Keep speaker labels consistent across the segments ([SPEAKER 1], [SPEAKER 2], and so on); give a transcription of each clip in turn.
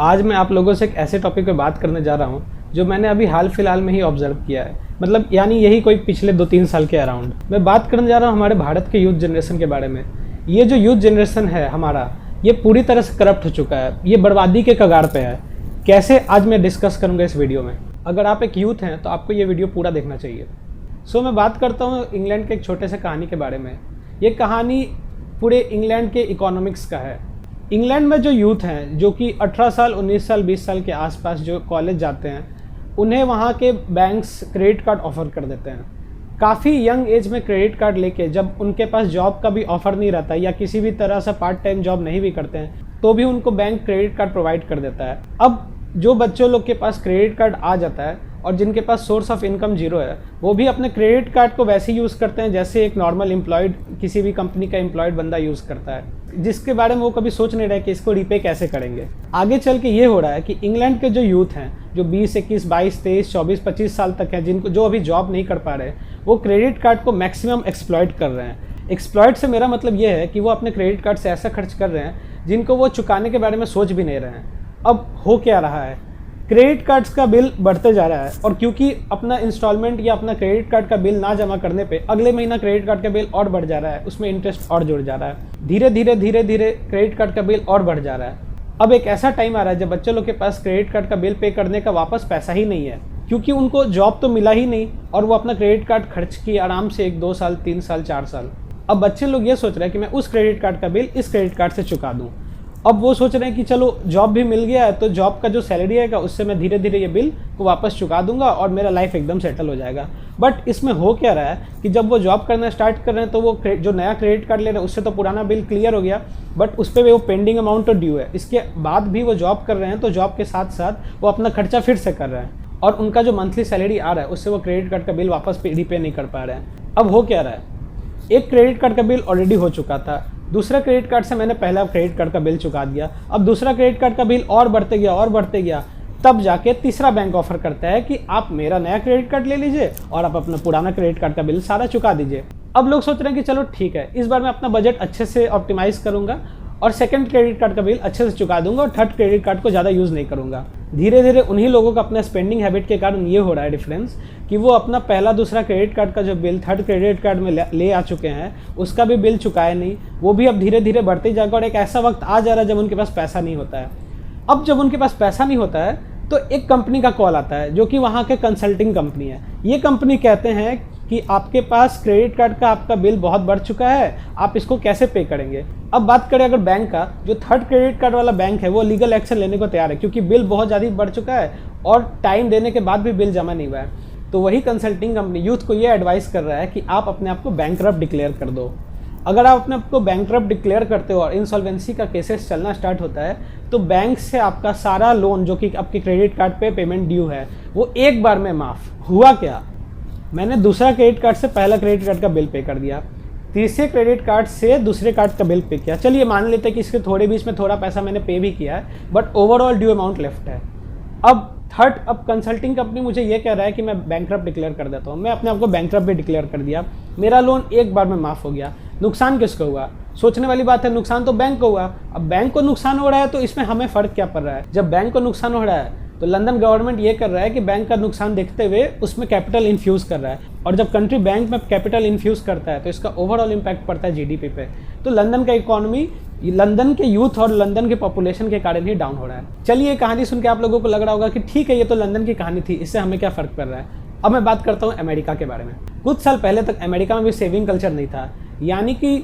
[SPEAKER 1] आज मैं आप लोगों से एक ऐसे टॉपिक पे बात करने जा रहा हूँ जो मैंने अभी हाल फिलहाल में ही ऑब्जर्व किया है। मतलब यानी यही कोई पिछले 2-3 साल के अराउंड मैं बात करने जा रहा हूँ हमारे भारत के यूथ जनरेशन के बारे में। ये जो यूथ जनरेशन है हमारा, ये पूरी तरह से करप्ट हो चुका है, ये बर्बादी के कगार पे है। कैसे, आज मैं डिस्कस करूँगा इस वीडियो में। अगर आप एक यूथ हैं तो आपको ये वीडियो पूरा देखना चाहिए। मैं बात करता हूँ इंग्लैंड के एक छोटे से कहानी के बारे में। ये कहानी पूरे इंग्लैंड के इकोनॉमिक्स का है। इंग्लैंड में जो यूथ हैं जो कि 18 साल, 19 साल, 20 साल के आसपास जो कॉलेज जाते हैं, उन्हें वहाँ के बैंक्स क्रेडिट कार्ड ऑफ़र कर देते हैं। काफ़ी यंग एज में क्रेडिट कार्ड लेके जब उनके पास जॉब का भी ऑफ़र नहीं रहता या किसी भी तरह से पार्ट टाइम जॉब नहीं भी करते हैं तो भी उनको बैंक क्रेडिट कार्ड प्रोवाइड कर देता है। अब जो बच्चों लोग के पास क्रेडिट कार्ड आ जाता है और जिनके पास सोर्स ऑफ इनकम जीरो है, वो भी अपने क्रेडिट कार्ड को वैसे यूज़ करते हैं जैसे एक नॉर्मल एम्प्लॉयड, किसी भी कंपनी का एम्प्लॉयड बंदा यूज़ करता है, जिसके बारे में वो कभी सोच नहीं रहे कि इसको रीपे कैसे करेंगे। आगे चल के ये हो रहा है कि इंग्लैंड के जो यूथ हैं जो 20, 21, 22, 23, 24, 25 साल तक हैं, जिनको जो अभी जॉब नहीं कर पा रहे, वो क्रेडिट कार्ड को मैक्सिमम एक्सप्लॉइट कर रहे हैं। एक्सप्लॉइट से मेरा मतलब ये है कि वो अपने क्रेडिट कार्ड से ऐसा खर्च कर रहे हैं जिनको वो चुकाने के बारे में सोच भी नहीं रहे हैं। अब हो क्या रहा है, क्रेडिट कार्ड्स का बिल बढ़ते जा रहा है और क्योंकि अपना इंस्टॉलमेंट या अपना क्रेडिट कार्ड का बिल ना जमा करने पे अगले महीना क्रेडिट कार्ड का बिल और बढ़ जा रहा है, उसमें इंटरेस्ट और जुड़ जा रहा है। धीरे धीरे क्रेडिट कार्ड का बिल और बढ़ जा रहा है। अब एक ऐसा टाइम आ रहा है जब बच्चों लोग के पास क्रेडिट कार्ड का बिल पे करने का वापस पैसा ही नहीं है, क्योंकि उनको जॉब तो मिला ही नहीं और वो अपना क्रेडिट कार्ड खर्च किए आराम से 1-2 साल, 3 साल, 4 साल। अब बच्चे लोग ये सोच रहे हैं कि मैं उस क्रेडिट कार्ड का बिल इस क्रेडिट कार्ड से चुका दूँ। अब वो सोच रहे हैं कि चलो जॉब भी मिल गया है तो जॉब का जो सैलरी आएगा उससे मैं धीरे धीरे ये बिल को वापस चुका दूंगा और मेरा लाइफ एकदम सेटल हो जाएगा। बट इसमें हो क्या रहा है कि जब वो जॉब करना स्टार्ट कर रहे हैं तो वो जो नया क्रेडिट कार्ड ले रहे हैं उससे तो पुराना बिल क्लियर हो गया, बट उस पर वो पेंडिंग अमाउंट तो ड्यू है। इसके बाद भी वो जॉब कर रहे हैं तो जॉब के साथ साथ वो अपना खर्चा फिर से कर रहे हैं और उनका जो मंथली सैलरी आ रहा है उससे वो क्रेडिट कार्ड का बिल वापस रीपे नहीं कर पा रहे हैं। अब हो क्या रहा है, एक क्रेडिट कार्ड का बिल ऑलरेडी हो चुका था, दूसरा क्रेडिट कार्ड से मैंने पहला क्रेडिट कार्ड का बिल चुका दिया, अब दूसरा क्रेडिट कार्ड का बिल और बढ़ते गया, तब जाके तीसरा बैंक ऑफर करता है कि आप मेरा नया क्रेडिट कार्ड ले लीजिए और आप अपना पुराना क्रेडिट कार्ड का बिल सारा चुका दीजिए। अब लोग सोच रहे हैं कि चलो ठीक है, इस बार मैं अपना बजट अच्छे से ऑप्टिमाइज करूंगा और सेकंड क्रेडिट कार्ड का बिल अच्छे से चुका दूंगा और थर्ड क्रेडिट कार्ड को ज़्यादा यूज़ नहीं करूंगा। धीरे धीरे उन्हीं लोगों का अपना स्पेंडिंग हैबिट के कारण ये हो रहा है डिफरेंस कि वो अपना पहला दूसरा क्रेडिट कार्ड का जो बिल थर्ड क्रेडिट कार्ड में ले आ चुके हैं उसका भी बिल चुकाए नहीं, वो भी अब धीरे धीरे बढ़ते जाएगा और एक ऐसा वक्त आ जा रहा है जब उनके पास पैसा नहीं होता है। अब जब उनके पास पैसा नहीं होता है तो एक कंपनी का कॉल आता है जो कि वहाँ के कंसल्टिंग कंपनी है। ये कंपनी कहते हैं कि आपके पास क्रेडिट कार्ड का आपका बिल बहुत बढ़ चुका है, आप इसको कैसे पे करेंगे। अब बात करें अगर बैंक का, जो थर्ड क्रेडिट कार्ड वाला बैंक है वो लीगल एक्शन लेने को तैयार है क्योंकि बिल बहुत ज़्यादा बढ़ चुका है और टाइम देने के बाद भी बिल जमा नहीं हुआ है। तो वही कंसल्टिंग कंपनी यूथ को ये एडवाइस कर रहा है कि आप अपने आप को बैंकरप्ट डिक्लेयर कर दो। अगर आप अपने आप को बैंकरप्ट डिक्लेयर करते हो और इंसॉल्वेंसी का केसेस चलना स्टार्ट होता है तो बैंक से आपका सारा लोन जो कि आपके क्रेडिट कार्ड पे पेमेंट ड्यू है वो एक बार में माफ़। हुआ क्या, मैंने दूसरा क्रेडिट कार्ड से पहला क्रेडिट कार्ड का बिल पे कर दिया, तीसरे क्रेडिट कार्ड से दूसरे कार्ड का बिल पे किया, चलिए मान लेते हैं कि इसके थोड़े बीच में थोड़ा पैसा मैंने पे भी किया है but overall due amount left है। अब कंसल्टिंग कंपनी मुझे ये कह रहा है कि मैं बैंकरप्ट डिक्लेयर कर देता हूँ। मैं अपने आप को बैंकरप्ट भी डिक्लेयर कर दिया, मेरा लोन एक बार में माफ़ हो गया। नुकसान किसको हुआ, सोचने वाली बात है, नुकसान तो बैंक को हुआ। अब बैंक को नुकसान हो रहा है तो इसमें हमें फ़र्क क्या पड़ रहा है। जब बैंक को नुकसान हो रहा है तो लंदन गवर्नमेंट ये कर रहा है कि बैंक का नुकसान देखते हुए उसमें कैपिटल इन्फ्यूज़ कर रहा है और जब कंट्री बैंक में कैपिटल इन्फ्यूज़ करता है तो इसका ओवरऑल इम्पैक्ट पड़ता है जीडीपी पे। तो लंदन का इकोनॉमी लंदन के यूथ और लंदन के पॉपुलेशन के कारण ही डाउन हो रहा है। चलिए, ये कहानी सुन के आप लोगों को लग रहा होगा कि ठीक है ये तो लंदन की कहानी थी, इससे हमें क्या फ़र्क पड़ रहा है। अब मैं बात करता हूँ अमेरिका के बारे में। कुछ साल पहले तक अमेरिका में भी सेविंग कल्चर नहीं था, यानी कि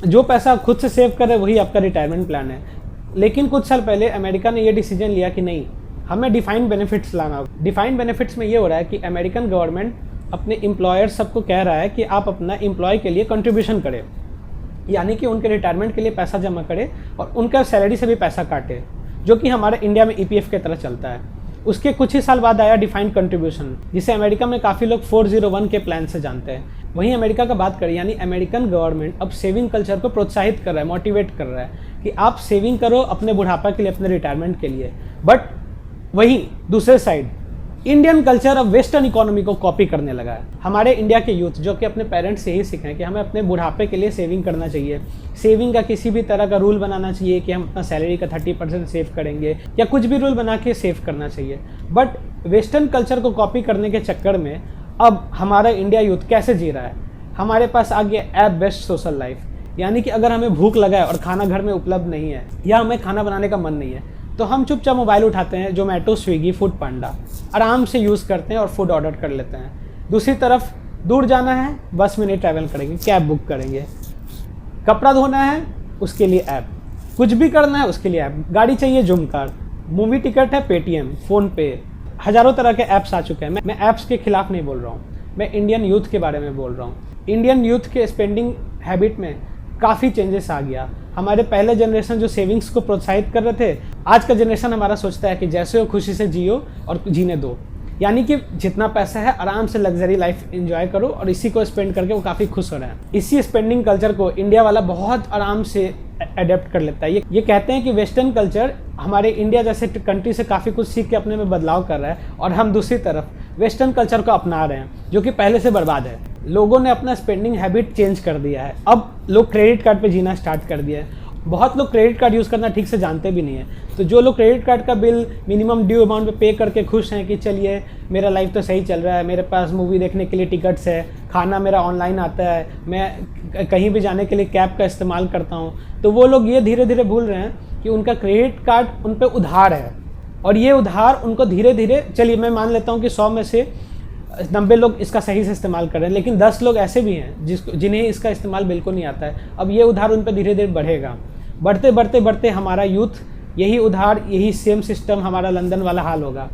[SPEAKER 1] जो पैसा आप खुद से सेव कर रहे हैं वही आपका रिटायरमेंट प्लान है। लेकिन कुछ साल पहले अमेरिका ने ये डिसीजन लिया कि नहीं, हमें डिफाइंड बेनिफिट्स लाना। डिफाइंड बेनिफिट्स में ये हो रहा है कि अमेरिकन गवर्नमेंट अपने एम्प्लॉयर सबको कह रहा है कि आप अपना एम्प्लॉय के लिए कंट्रीब्यूशन करें, यानी कि उनके रिटायरमेंट के लिए पैसा जमा करें और उनका सैलरी से भी पैसा काटे, जो कि हमारे इंडिया में ईपीएफ के तरह चलता है। उसके कुछ ही साल बाद आया डिफाइंड कंट्रीब्यूशन, जिसे अमेरिका में काफ़ी लोग 401 के प्लान से जानते हैं। वहीं अमेरिका का बात करें, यानी अमेरिकन गवर्नमेंट अब सेविंग कल्चर को प्रोत्साहित कर रहा है, मोटिवेट कर रहा है कि आप सेविंग करो अपने बुढ़ापा के लिए, अपने रिटायरमेंट के लिए। बट वहीं दूसरे साइड इंडियन कल्चर अब वेस्टर्न इकोनॉमी को कॉपी करने लगा है। हमारे इंडिया के यूथ जो कि अपने पेरेंट्स से ही सीखे हैं कि हमें अपने बुढ़ापे के लिए सेविंग करना चाहिए, सेविंग का किसी भी तरह का रूल बनाना चाहिए कि हम अपना सैलरी का 30% सेव करेंगे या कुछ भी रूल बना के सेव करना चाहिए। बट वेस्टर्न कल्चर को कॉपी करने के चक्कर में अब हमारा इंडिया यूथ कैसे जी रहा है? हमारे पास आ गया ऐप बेस्ड सोशल लाइफ, यानी कि अगर हमें भूख लगा है और खाना घर में उपलब्ध नहीं है या हमें खाना बनाने का मन नहीं है तो हम चुपचाप मोबाइल उठाते हैं, जोमेटो, स्विगी, फूड पांडा आराम से यूज़ करते हैं और फूड ऑर्डर कर लेते हैं। दूसरी तरफ दूर जाना है, बस में नहीं ट्रैवल करेंगे, कैब बुक करेंगे। कपड़ा धोना है, उसके लिए ऐप। कुछ भी करना है, उसके लिए ऐप। गाड़ी चाहिए, जूम कार्ड। मूवी टिकट है, पेटीएम, फ़ोनपे, हज़ारों तरह के ऐप्स आ चुके हैं। मैं ऐप्स के खिलाफ नहीं बोल रहा हूँ, मैं इंडियन यूथ के बारे में बोल रहा हूँ। इंडियन यूथ के स्पेंडिंग हैबिट में काफ़ी चेंजेस आ गया। हमारे पहले जनरेशन जो सेविंग्स को प्रोत्साहित कर रहे थे, आज का जनरेशन हमारा सोचता है कि जैसे हो खुशी से जियो और जीने दो, यानी कि जितना पैसा है आराम से लग्जरी लाइफ एंजॉय करो और इसी को स्पेंड करके वो काफ़ी खुश हो रहे हैं। इसी स्पेंडिंग कल्चर को इंडिया वाला बहुत आराम से अडेप्ट कर लेता है। ये कहते हैं कि वेस्टर्न कल्चर हमारे इंडिया जैसे कंट्री से काफ़ी कुछ सीख के अपने में बदलाव कर रहा है और हम दूसरी तरफ वेस्टर्न कल्चर को अपना रहे हैं जो कि पहले से बर्बाद है। लोगों ने अपना स्पेंडिंग हैबिट चेंज कर दिया है। अब लोग क्रेडिट कार्ड पे जीना स्टार्ट कर दिया है। बहुत लोग क्रेडिट कार्ड यूज़ करना ठीक से जानते भी नहीं है। तो जो लोग क्रेडिट कार्ड का बिल मिनिमम ड्यू अमाउंट पे करके खुश हैं कि चलिए मेरा लाइफ तो सही चल रहा है, मेरे पास मूवी देखने के लिए टिकट्स है, खाना मेरा ऑनलाइन आता है, मैं कहीं भी जाने के लिए कैब का इस्तेमाल करता हूँ, तो वो लोग ये धीरे धीरे भूल रहे हैं कि उनका क्रेडिट कार्ड उन पर उधार है और ये उधार उनको धीरे धीरे, चलिए मैं मान लेता हूँ कि 100 में से 90 लोग इसका सही से इस्तेमाल कर रहे हैं, लेकिन 10 लोग ऐसे भी हैं जिन्हें इसका इस्तेमाल बिल्कुल नहीं आता है। अब ये उधार उन पर धीरे धीरे बढ़ेगा। बढ़ते बढ़ते बढ़ते हमारा यूथ यही उधार, यही सेम सिस्टम, हमारा लंदन वाला हाल होगा।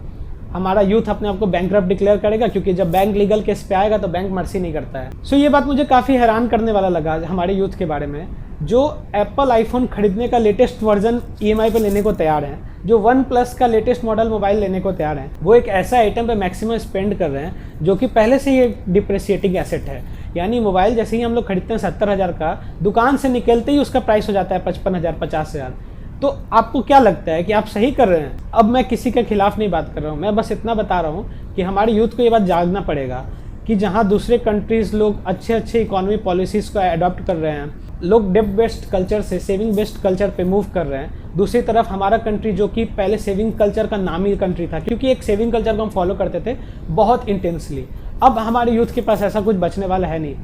[SPEAKER 1] हमारा यूथ अपने आप को बैंकरप्ट डिक्लेयर करेगा क्योंकि जब बैंक लीगल केस पे आएगा तो बैंक मर्सी नहीं करता है। सो ये बात मुझे काफ़ी हैरान करने वाला लगा हमारे यूथ के बारे में, जो एप्पल आईफोन खरीदने का लेटेस्ट वर्जन ईएमआई पे लेने को तैयार हैं, जो OnePlus का लेटेस्ट मॉडल मोबाइल लेने को तैयार हैं। वो एक ऐसा आइटम पे मैक्सिमम स्पेंड कर रहे हैं जो कि पहले से ही एक डिप्रिसिएटिंग एसेट है। यानी मोबाइल जैसे ही हम लोग खरीदते हैं 70,000 का, दुकान से निकलते ही उसका प्राइस हो जाता है 55,000, 50,000। तो आपको क्या लगता है कि आप सही कर रहे हैं? अब मैं किसी के खिलाफ नहीं बात कर रहा हूँ, मैं बस इतना बता रहा हूँ कि हमारे यूथ को ये बात जागना पड़ेगा कि जहाँ दूसरे कंट्रीज़ लोग अच्छे अच्छे इकोनॉमी पॉलिसीज़ को अडॉप्ट कर रहे हैं, लोग डेट बेस्ड कल्चर से सेविंग बेस्ड कल्चर पे मूव कर रहे हैं। दूसरी तरफ हमारा कंट्री जो कि पहले सेविंग कल्चर का नामी कंट्री था, क्योंकि एक सेविंग कल्चर को हम फॉलो करते थे बहुत इंटेंसली, अब हमारे यूथ के पास ऐसा कुछ बचने वाला है नहीं।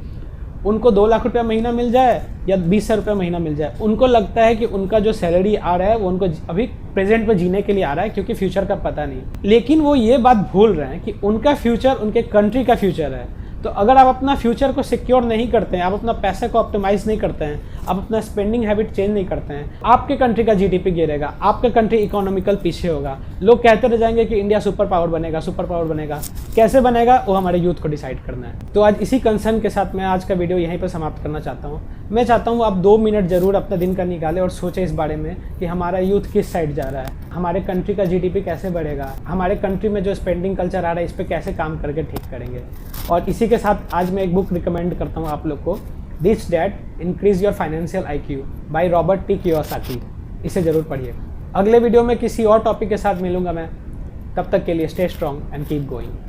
[SPEAKER 1] उनको 2 लाख रुपया महीना मिल जाए या 20,000 रुपया महीना मिल जाए, उनको लगता है कि उनका जो सैलरी आ रहा है वो उनको अभी प्रेजेंट में जीने के लिए आ रहा है, क्योंकि फ्यूचर का पता नहीं। लेकिन वो ये बात भूल रहे हैं कि उनका फ्यूचर उनके कंट्री का फ्यूचर है। तो अगर आप अपना फ्यूचर को सिक्योर नहीं करते हैं, आप अपना पैसे को ऑप्टिमाइज नहीं करते हैं, आप अपना स्पेंडिंग हैबिट चेंज नहीं करते हैं, आपके कंट्री का जीडीपी गिरेगा, आपका कंट्री इकोनॉमिकल पीछे होगा। लोग कहते रह जाएंगे कि इंडिया सुपर पावर बनेगा, सुपर पावर बनेगा। कैसे बनेगा वो हमारे यूथ को डिसाइड करना है। तो आज इसी कंसर्न के साथ मैं आज का वीडियो यहीं पर समाप्त करना चाहता हूँ। मैं चाहता हूँ आप 2 मिनट जरूर अपने दिन का निकालें और सोचें इस बारे में कि हमारा यूथ किस साइड जा रहा है, हमारे कंट्री का जीडीपी कैसे बढ़ेगा, हमारे कंट्री में जो स्पेंडिंग कल्चर आ रहा है इस पर कैसे काम करके ठीक करेंगे। और इसी के साथ आज मैं एक बुक रिकमेंड करता हूँ आप लोग को, rich dad increase your financial IQ by Robert T Kiyosaki. इसे ज़रूर पढ़िए। अगले वीडियो में किसी और टॉपिक के साथ मिलूंगा मैं, तब तक के लिए stay strong and keep going.